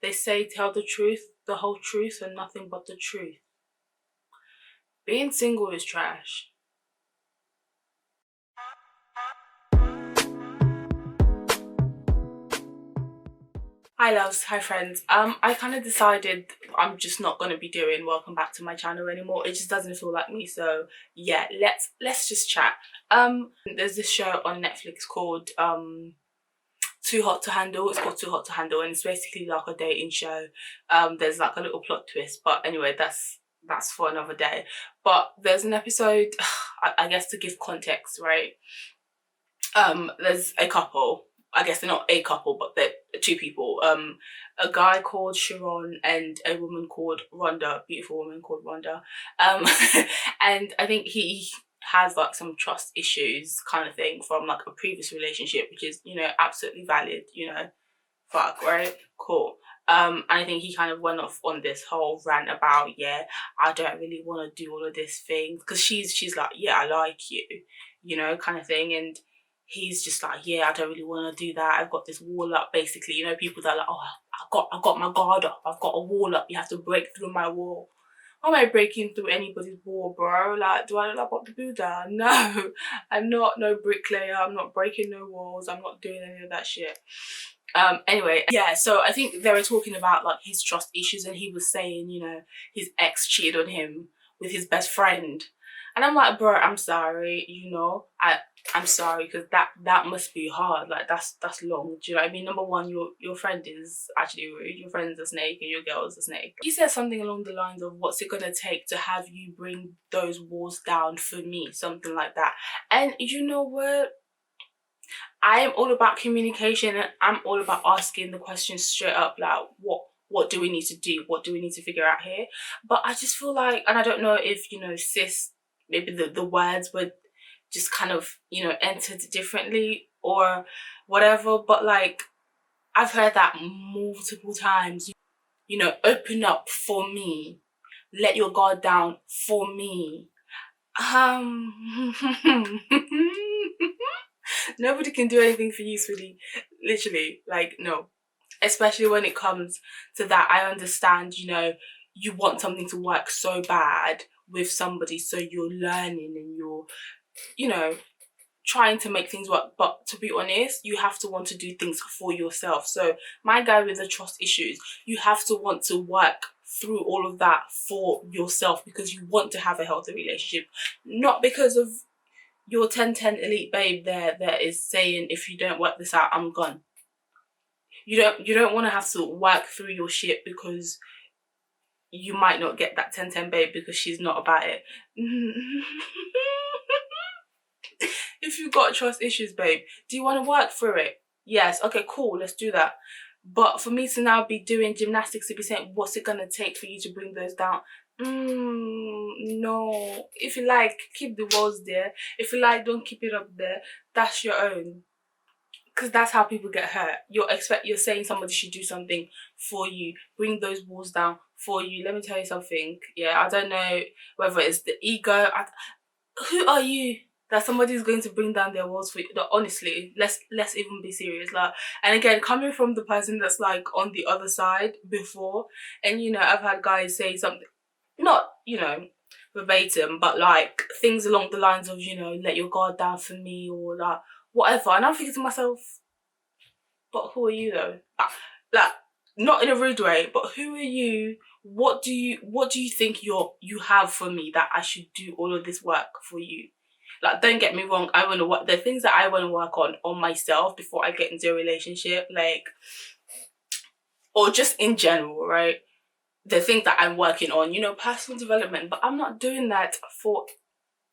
They say tell the truth, the whole truth, and nothing but the truth. Being single is trash. Hi loves, hi friends. I kind of decided I'm just not gonna be doing welcome back to my channel anymore. It just doesn't feel like me. So yeah, let's just chat. There's this show on Netflix called Too Hot to Handle. It's called Too Hot to Handle, and it's basically like a dating show. There's like a little plot twist, but anyway, that's for another day. But there's an episode, I guess to give context, right? There's a couple. I guess they're not a couple, but they're two people. A guy called Sharon and a woman called Rhonda, beautiful woman called Rhonda. And I think he has like some trust issues kind of thing from like a previous relationship, which is, you know, absolutely valid, you know, fuck, right? Cool. And I think he kind of went off on this whole rant about, yeah, I don't really want to do all of this thing, because she's like, yeah, I like you know, kind of thing. And he's just like, yeah, I don't really want to do that. I've got this wall up, basically. You know, people that are like, oh, I got my guard up. I've got a wall up. You have to break through my wall. How am I breaking through anybody's wall, bro? Like, do I look like Bob the Buddha? No, I'm not no bricklayer. I'm not breaking no walls. I'm not doing any of that shit. Anyway, yeah, so I think they were talking about like his trust issues, and he was saying, you know, his ex cheated on him with his best friend. And I'm like, bro, I'm sorry, you know, I'm sorry, because that must be hard. Like that's long. Do you know what I mean? Number one, your friend is actually rude. Your friend's a snake and your girl's a snake. He said something along the lines of, what's it gonna take to have you bring those walls down for me? Something like that. And you know what? I am all about communication, and I'm all about asking the questions straight up, like what do we need to do? What do we need to figure out here? But I just feel like, and I don't know if, you know, sis, maybe the words were just kind of, you know, entered differently or whatever, but like I've heard that multiple times. You know, open up for me, let your guard down for me. Nobody can do anything for you, sweetie. Literally, like, no. Especially when it comes to that. I understand, you know, you want something to work so bad with somebody, so you're learning and you're, you know, trying to make things work. But to be honest, you have to want to do things for yourself. So my guy with the trust issues, you have to want to work through all of that for yourself, because you want to have a healthy relationship, not because of your 1010 elite babe there that is saying, if you don't work this out, I'm gone. You don't want to have to work through your shit because you might not get that 1010 babe because she's not about it. If you've got trust issues, babe, do you want to work through it? Yes, okay, cool, let's do that. But for me to now be doing gymnastics to be saying, what's it gonna take for you to bring those down? No. If you like, keep the walls there. If you like, don't keep it up there. That's your own. Because that's how people get hurt. You're saying somebody should do something for you, bring those walls down for you. Let me tell you something. Yeah, I don't know whether it's the ego. Who are you that somebody's going to bring down their walls for you? Like, honestly, let's even be serious. Like, and again, coming from the person that's like on the other side before, and you know, I've had guys say something, not, you know, verbatim, but like things along the lines of, you know, let your guard down for me, or like whatever. And I'm thinking to myself, but who are you though? Like, not in a rude way, but who are you? What do you think you have for me that I should do all of this work for you? Like, don't get me wrong, I want to work the things that I want to work on myself before I get into a relationship, like, or just in general, right? The things that I'm working on, you know, personal development. But I'm not doing that for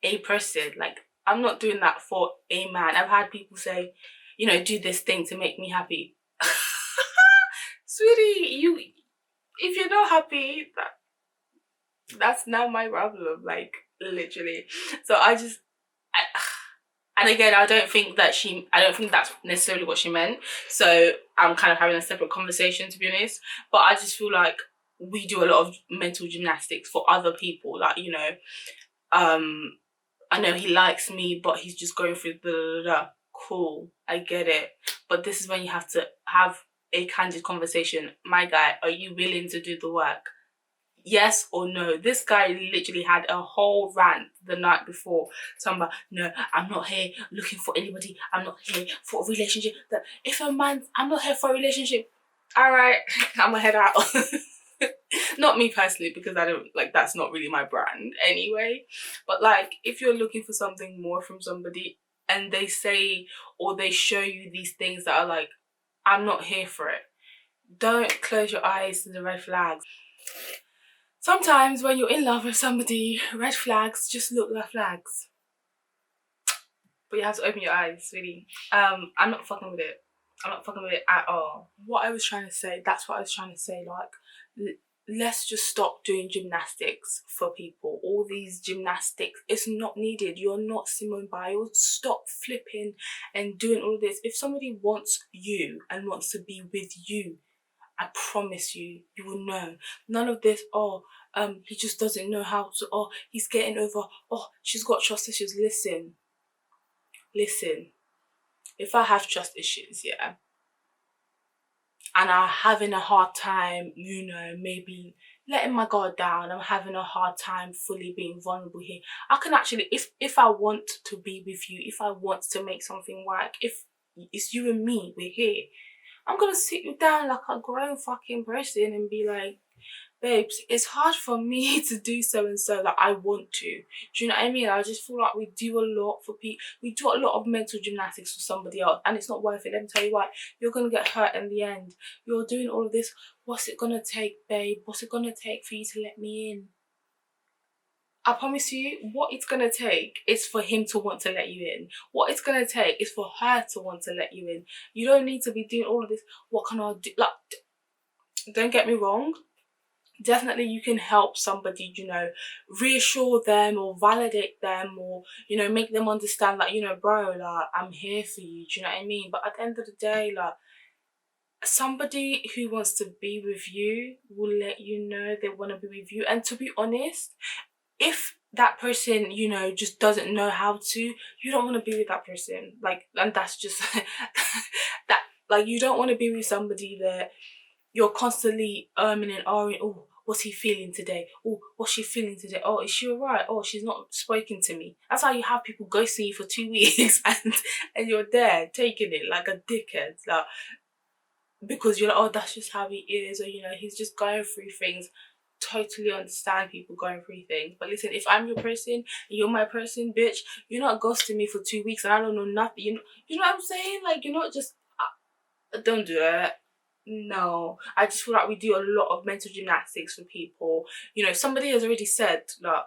a person. Like, I'm not doing that for a man. I've had people say, you know, do this thing to make me happy. Sweetie, if you're not happy, that's not my problem, like, literally. So and again, I don't think that's necessarily what she meant. So I'm kind of having a separate conversation, to be honest. But I just feel like we do a lot of mental gymnastics for other people. Like, you know, I know he likes me, but he's just going through the cool. I get it. But this is when you have to have a candid conversation. My guy, are you willing to do the work? Yes or no? This guy literally had a whole rant the night before. Talking about, no, I'm not here looking for anybody. I'm not here for a relationship. That if a man, I'm not here for a relationship. All right, I'm gonna head out. Not me personally, because I don't like, that's not really my brand anyway. But like, if you're looking for something more from somebody and they say or they show you these things that are like, I'm not here for it, don't close your eyes to the red flags. Sometimes when you're in love with somebody, red flags just look like flags. But you have to open your eyes, really. I'm not fucking with it. I'm not fucking with it at all. What I was trying to say, that's what I was trying to say. Like, let's just stop doing gymnastics for people. All these gymnastics, it's not needed. You're not Simone Biles. Stop flipping and doing all this. If somebody wants you and wants to be with you, I promise you, you will know. None of this, oh, he just doesn't know how to, oh, he's getting over, oh, she's got trust issues. Listen, if I have trust issues, yeah, and I'm having a hard time, you know, maybe letting my guard down, I'm having a hard time fully being vulnerable here, I can actually, if I want to be with you, if I want to make something work, if it's you and me, we're here, I'm gonna sit you down like a grown fucking person and be like, babes, it's hard for me to do so and so that I want to. Do you know what I mean? I just feel like we do a lot for people. We do a lot of mental gymnastics for somebody else and it's not worth it. Let me tell you what, you're gonna get hurt in the end. You're doing all of this. What's it gonna take, babe? What's it gonna take for you to let me in? I promise you, what it's gonna take is for him to want to let you in. What it's gonna take is for her to want to let you in. You don't need to be doing all of this. What can I do? Like, don't get me wrong. Definitely you can help somebody, you know, reassure them or validate them or, you know, make them understand like, you know, bro, like, I'm here for you. Do you know what I mean? But at the end of the day, like, somebody who wants to be with you will let you know they want to be with you. And to be honest, if that person, you know, just doesn't know how to, you don't want to be with that person. Like, and that's just that, like, you don't want to be with somebody that you're constantly and ahhing, oh, what's he feeling today? Oh, what's she feeling today? Oh, is she alright? Oh, she's not spoken to me. That's how you have people ghosting you for 2 weeks and you're there taking it like a dickhead. Like, because you're like, oh, that's just how he is, or, you know, he's just going through things. Totally understand people going through things. But listen, if I'm your person and you're my person, bitch, you're not ghosting me for 2 weeks and I don't know nothing. You know what I'm saying? Like, you're not just, don't do it. No, I just feel like we do a lot of mental gymnastics for people. You know, somebody has already said that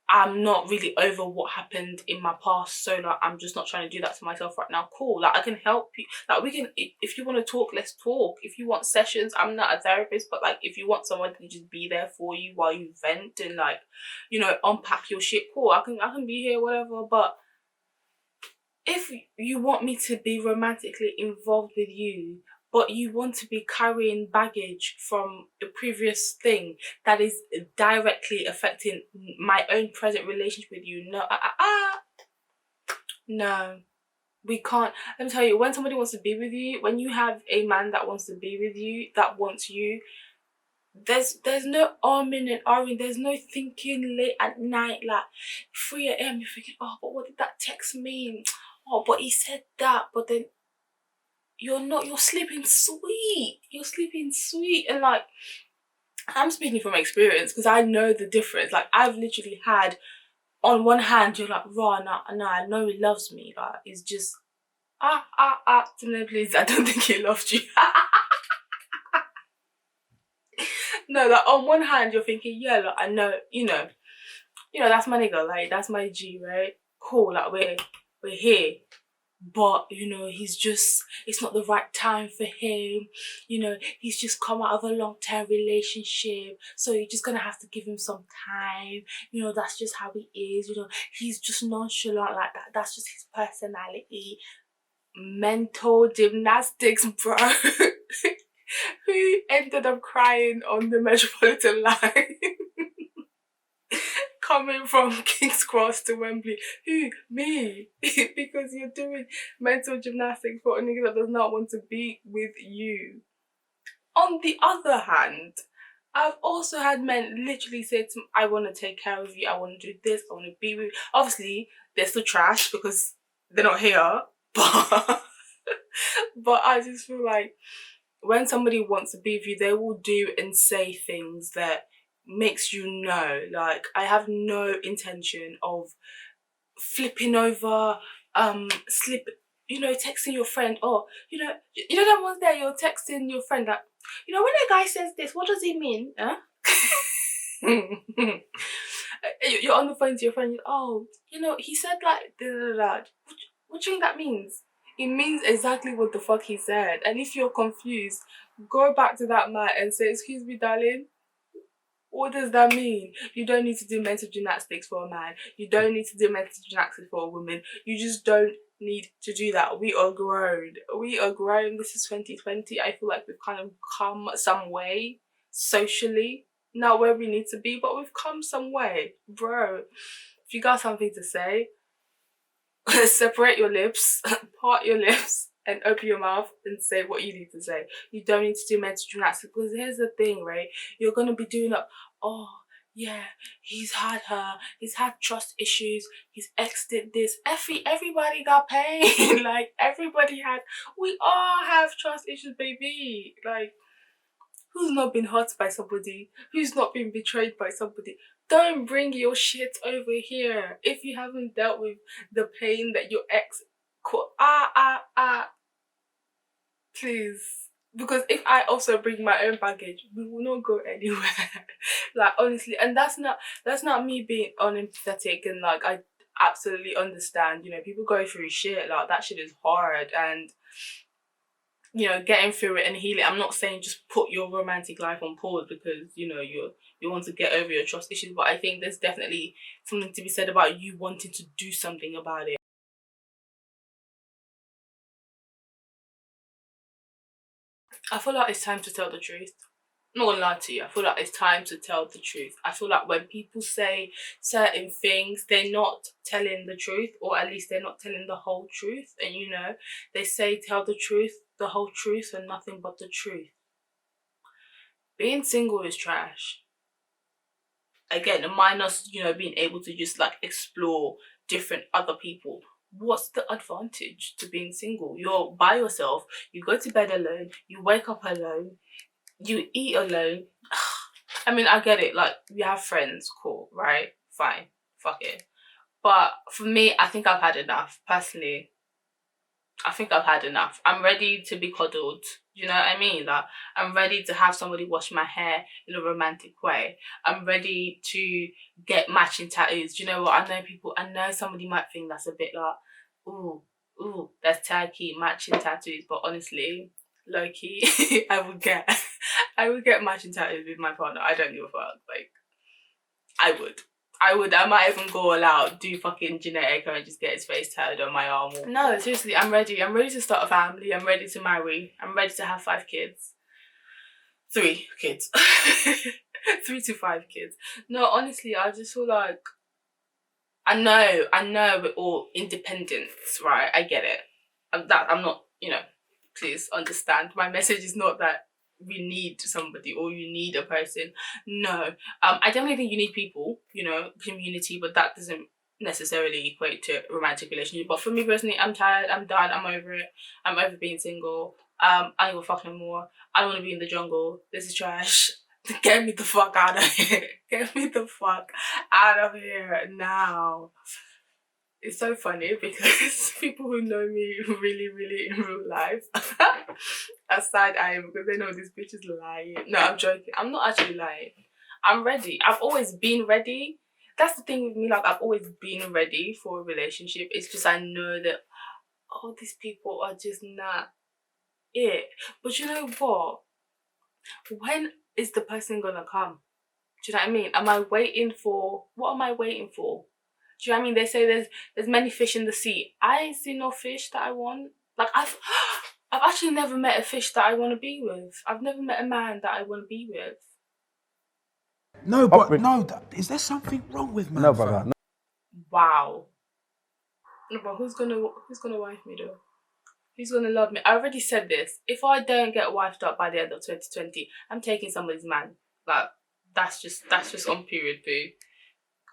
I'm not really over what happened in my past, so like I'm just not trying to do that to myself right now. Cool, like I can help you. Like we can, if you want to talk, let's talk. If you want sessions, I'm not a therapist, but like if you want someone to just be there for you while you vent and like, you know, unpack your shit, cool. I can be here, whatever. But if you want me to be romantically involved with you, but you want to be carrying baggage from a previous thing that is directly affecting my own present relationship with you, no, we can't. Let me tell you, when somebody wants to be with you, when you have a man that wants to be with you, that wants you, there's no arming and ahhing, there's no thinking late at night, like 3 a.m. you're thinking, oh, but what did that text mean? Oh, but he said that, but then you're sleeping sweet. You're sleeping sweet. And like, I'm speaking from experience because I know the difference. Like, I've literally had, on one hand, you're like, raw, nah, I know he loves me. Like, it's just, no, please, I don't think he loved you. No, like, on one hand, you're thinking, yeah, like, I know, you know, that's my nigga, like, that's my G, right? Cool, like, we're here. But, you know, it's not the right time for him. You know, he's just come out of a long-term relationship. So you're just going to have to give him some time. You know, that's just how he is. You know, he's just nonchalant like that. That's just his personality. Mental gymnastics, bro. Who ended up crying on the Metropolitan line? coming from King's Cross to Wembley. Who? Me. Because you're doing mental gymnastics for a nigga that does not want to be with you. On the other hand, I've also had men literally say to me, I want to take care of you, I want to do this, I want to be with you. Obviously, they're still trash because they're not here, but, but I just feel like when somebody wants to be with you, they will do and say things that makes you know, like, I have no intention of flipping over, texting your friend, or, that one day you're texting your friend that, when a guy says this, what does he mean? Huh? You're on the phone to your friend, he said like, da, da, da, da. What do you think that means? It means exactly what the fuck he said. And if you're confused, go back to that man and say, excuse me, darling, what does that mean? You don't need to do mental gymnastics for a man. You don't need to do mental gymnastics for a woman. You just don't need to do that. We are grown. We are grown. This is 2020. I feel like we've kind of come some way socially. Not where we need to be, but we've come some way. Bro, if you got something to say, separate your lips, part your lips, and open your mouth and say what you need to say. You don't need to do mental gymnastics, because here's the thing, right? You're gonna be doing he's had trust issues, his ex did this. Everybody got pain. Like, we all have trust issues, baby. Like, who's not been hurt by somebody? Who's not been betrayed by somebody? Don't bring your shit over here if you haven't dealt with the pain that your ex please. Because if I also bring my own baggage, we will not go anywhere. Like, honestly. And that's not me being unempathetic, and like, I absolutely understand, people go through shit, like, that shit is hard, and getting through it and healing. I'm not saying just put your romantic life on pause because, you want to get over your trust issues, but I think there's definitely something to be said about you wanting to do something about it. I feel like it's time to tell the truth. I'm not gonna lie to you, I feel like it's time to tell the truth. I feel like when people say certain things, they're not telling the truth, or at least they're not telling the whole truth. And they say tell the truth, the whole truth, and nothing but the truth. Being single is trash. Again, minus, being able to just like explore different other people. What's the advantage to being single? You're by yourself, you go to bed alone, you wake up alone, you eat alone. I mean, I get it, like, you have friends, cool, right? Fine, fuck it. But for me, I think I've had enough, personally. I think I've had enough. I'm ready to be cuddled. Do you know what I mean? Like, I'm ready to have somebody wash my hair in a romantic way. I'm ready to get matching tattoos. Do you know what? I know somebody might think that's a bit like, ooh, that's tacky, matching tattoos. But honestly, low key, I would get matching tattoos with my partner. I don't give a fuck. Like, I might even go all out, do fucking genetic, and just get his face tattooed on my arm. No, seriously, I'm ready. I'm ready to start a family. I'm ready to marry. I'm ready to have 5 kids. 3 kids. 3 to 5 kids. No, honestly, I just feel like, I know we're all independents, right? I get it. I'm not, please understand. My message is not that we need somebody or you need a person. No. I definitely think you need people, community, but that doesn't necessarily equate to a romantic relationship. But for me personally, I'm tired, I'm done, I'm over it. I'm over being single. I don't give a fuck no more. I don't want to be in the jungle. This is trash. Get me the fuck out of here. Get me the fuck out of here now. It's so funny because people who know me really, really in real life are side-eyeing because they know this bitch is lying. No, I'm joking. I'm not actually lying. I'm ready. I've always been ready. That's the thing with me. Like, I've always been ready for a relationship. It's just I know that all these people are just not it. But you know what? When is the person gonna come? Do you know what I mean? What am I waiting for? Do you know what I mean? They say there's many fish in the sea. I ain't seen no fish that I want. Like, I've actually never met a fish that I want to be with. I've never met a man that I want to be with. No, but no, is there something wrong with man? No, brother. No. Wow. No, but who's gonna wife me though? Who's gonna love me? I already said this. If I don't get wifed up by the end of 2020, I'm taking somebody's man. Like that's just on period, boo.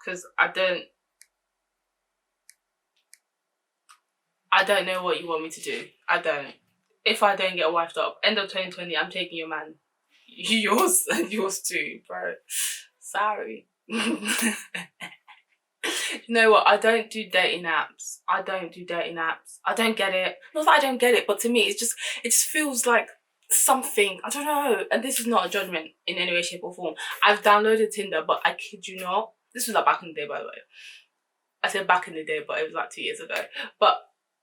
Because I don't know what you want me to do. I don't. If I don't get wifed up, end of 2020, I'm taking your man. Yours and yours too, bro. Sorry. You know what? I don't do dating apps. I don't get it. Not that I don't get it, but to me, it just feels like something. I don't know. And this is not a judgment in any way, shape, or form. I've downloaded Tinder, but I kid you not. This was like back in the day, by the way. I said back in the day, but it was like 2 years ago.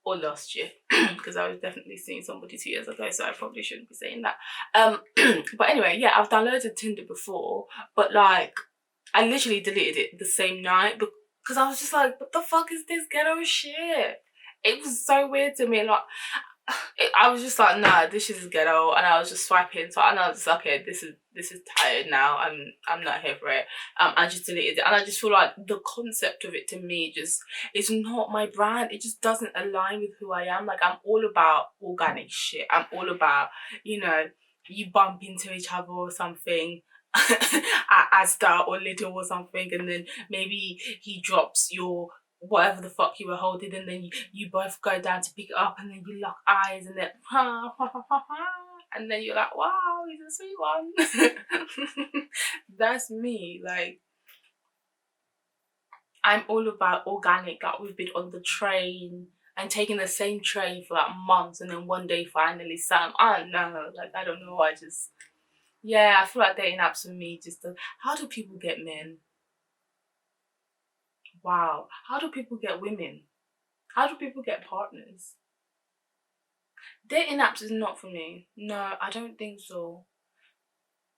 Or last year, because I was definitely seeing somebody 2 years ago, so I probably shouldn't be saying that. But anyway, yeah, I've downloaded Tinder before, but like, I literally deleted it the same night because I was just like, what the fuck is this ghetto shit? It was so weird to me. Like, I was just like, nah, this shit is ghetto, and I was just swiping. So I know, just okay, this is tired now. I'm not here for it. I just deleted it, and I just feel like the concept of it to me just is not my brand. It just doesn't align with who I am. Like, I'm all about organic shit. I'm all about, you bump into each other or something at Asda or Lidl or something, and then maybe he drops your whatever the fuck you were holding, and then you both go down to pick it up, and then you lock eyes, and then and then you're like, wow, he's a sweet one. That's me. Like, I'm all about organic. Like, we've been on the train and taking the same train for like months, and then one day finally I don't know. Like, I don't know. Yeah, I feel like dating apps for me how do people get men? Wow. How do people get women? How do people get partners? Dating apps is not for me. No, I don't think so.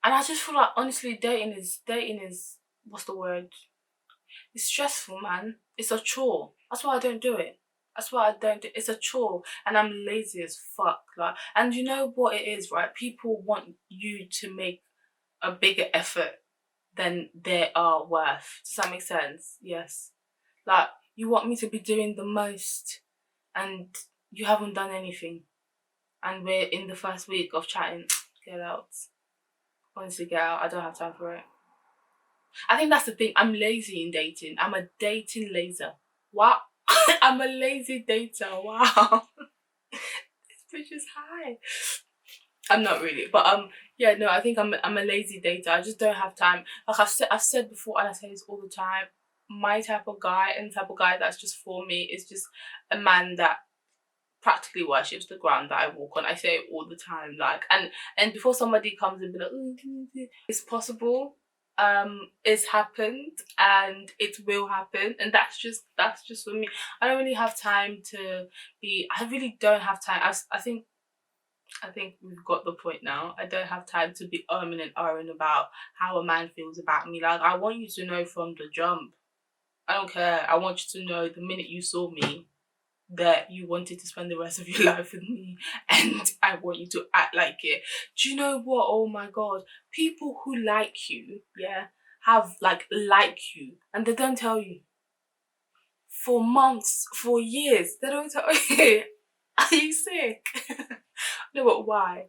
And I just feel like, honestly, dating is what's the word? It's stressful, man. It's a chore. That's why I don't do it. That's why I don't do it. It's a chore, and I'm lazy as fuck. Like, and you know what it is, right? People want you to make a bigger effort than they are worth. Does that make sense? Yes. Like, you want me to be doing the most, and you haven't done anything. And we're in the first week of chatting. Get out. Honestly, get out. I don't have time for it. I think that's the thing. I'm lazy in dating. I'm a dating laser. Wow. I'm a lazy dater. Wow. This bitch is high. I'm not really, but yeah, no, I think I'm a lazy dater. I just don't have time. Like I've said before, and I say this all the time. My type of guy and the type of guy that's just for me is just a man that practically worships the ground that I walk on. I say it all the time, like, and before somebody comes and be like, "Oh, it's possible, it's happened, and it will happen," and that's just for me. I don't really have time to be. I really don't have time. I think we've got the point now. I don't have time to be and ahhing about how a man feels about me. Like, I want you to know from the jump. I don't care. I want you to know the minute you saw me that you wanted to spend the rest of your life with me, and I want you to act like it. Do you know what? Oh my god. People who like you, yeah, have like you, and they don't tell you. For months, for years, they don't tell you. Are you sick? No, but why?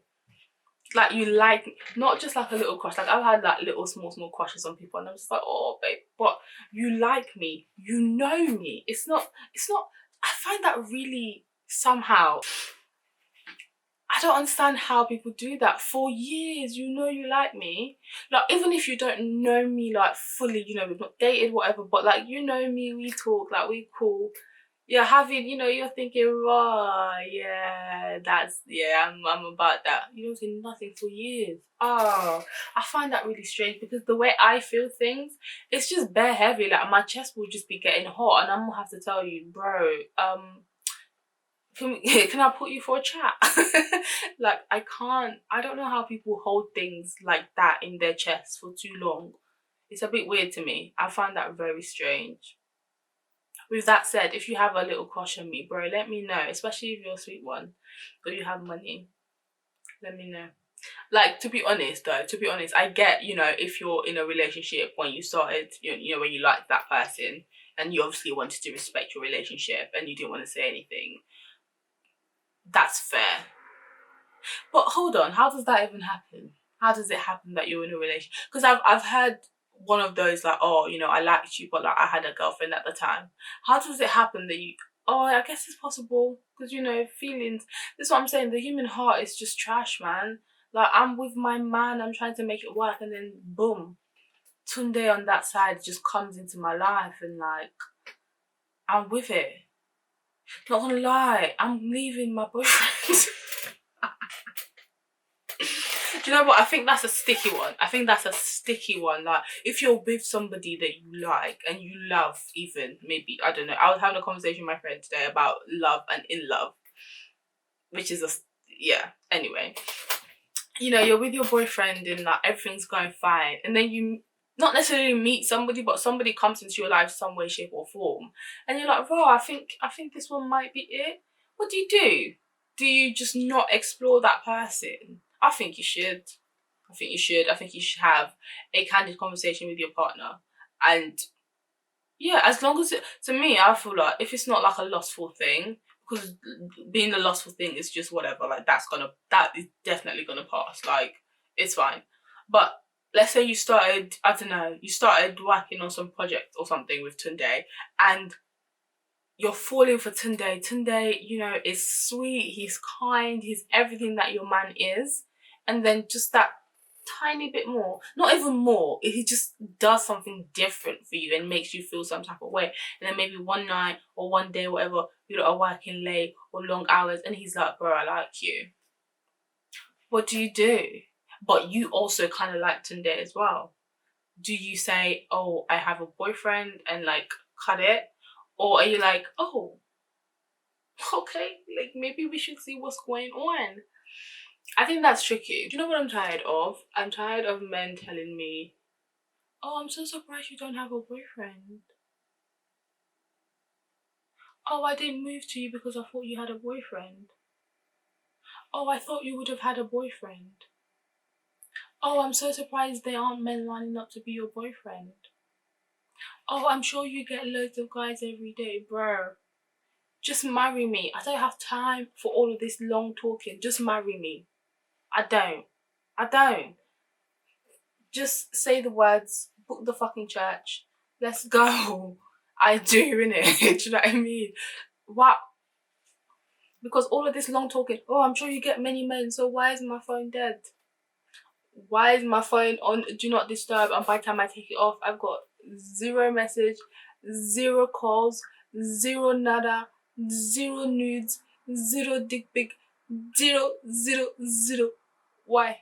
Like, you like, not just like a little crush. Like, I've had like little small crushes on people, and I'm just like, oh babe, but you like me, you know me. It's not I find that really, somehow, I don't understand how people do that. For years, you know you like me. Like, even if you don't know me like fully, we've not dated, whatever, but like, you know me, we talk, like, we cool. You're having, you're thinking, oh, yeah, I'm about that. You don't say nothing for years. Oh, I find that really strange, because the way I feel things, it's just bare heavy. Like, my chest will just be getting hot, and I'm gonna have to tell you, bro, can I put you for a chat? Like, I don't know how people hold things like that in their chest for too long. It's a bit weird to me. I find that very strange. With that said, if you have a little crush on me, bro, let me know. Especially if you're a sweet one or you have money. Let me know. Like, to be honest though, I get, you know, if you're in a relationship when you started, you know, when you liked that person and you obviously wanted to respect your relationship and you didn't want to say anything, that's fair. But hold on, how does that even happen? How does it happen that you're in a relationship? Because I've heard one of those like, oh, you know, I liked you, but like I had a girlfriend at the time. How does it happen that you? Oh, I guess it's possible because, you know, feelings. This is what I'm saying. The human heart is just trash, man. Like, I'm with my man, I'm trying to make it work, and then boom, Tunde on that side just comes into my life, and like I'm with it. Not gonna lie, I'm leaving my boyfriend. Do you know what? I think that's a sticky one. Like, if you're with somebody that you like and you love, even, maybe, I don't know. I was having a conversation with my friend today about love and in love, which is yeah, anyway. You know, you're with your boyfriend and like everything's going fine, and then you not necessarily meet somebody, but somebody comes into your life some way, shape, or form, and you're like, bro, I think this one might be it. What do you do? Do you just not explore that person? I think you should. I think you should have a candid conversation with your partner. And yeah, as long as to me, I feel like if it's not like a lustful thing, because being a lustful thing is just whatever, like that is definitely gonna pass. Like, it's fine. But let's say you started, I don't know, you started working on some project or something with Tunde, and you're falling for Tunde. Tunde, you know, is sweet, he's kind, he's everything that your man is. And then just that tiny bit more, not even more, if he just does something different for you and makes you feel some type of way. And then maybe one night or one day, whatever, you are working late or long hours, and he's like, bro, I like you. What do you do? But you also kind of like Tunde as well. Do you say, oh, I have a boyfriend and like cut it? Or are you like, oh, okay, like maybe we should see what's going on? I think that's tricky. Do you know what I'm tired of? I'm tired of men telling me, oh, I'm so surprised you don't have a boyfriend. Oh, I didn't move to you because I thought you had a boyfriend. Oh, I thought you would have had a boyfriend. Oh, I'm so surprised there aren't men lining up to be your boyfriend. Oh, I'm sure you get loads of guys every day, bro. Just marry me. I don't have time for all of this long talking. Just marry me. I don't. Just say the words, book the fucking church. Let's go. I do, innit? Do you know what I mean? What? Because all of this long talking, oh, I'm sure you get many men, so why is my phone dead? Why is my phone on do not disturb, and by the time I take it off, I've got 0 message, 0 calls, 0 nada, 0 nudes, 0 dick pic, 0, 0, 0. Why?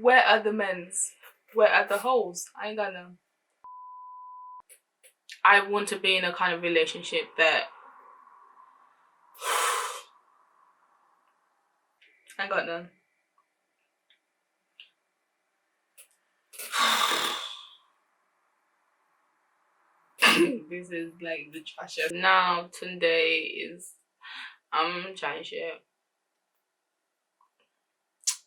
Where are the men's? Where are the holes? I ain't got none. I want to be in a kind of relationship that I got none. This is like the trash. Now Tunde is I'm trying shit.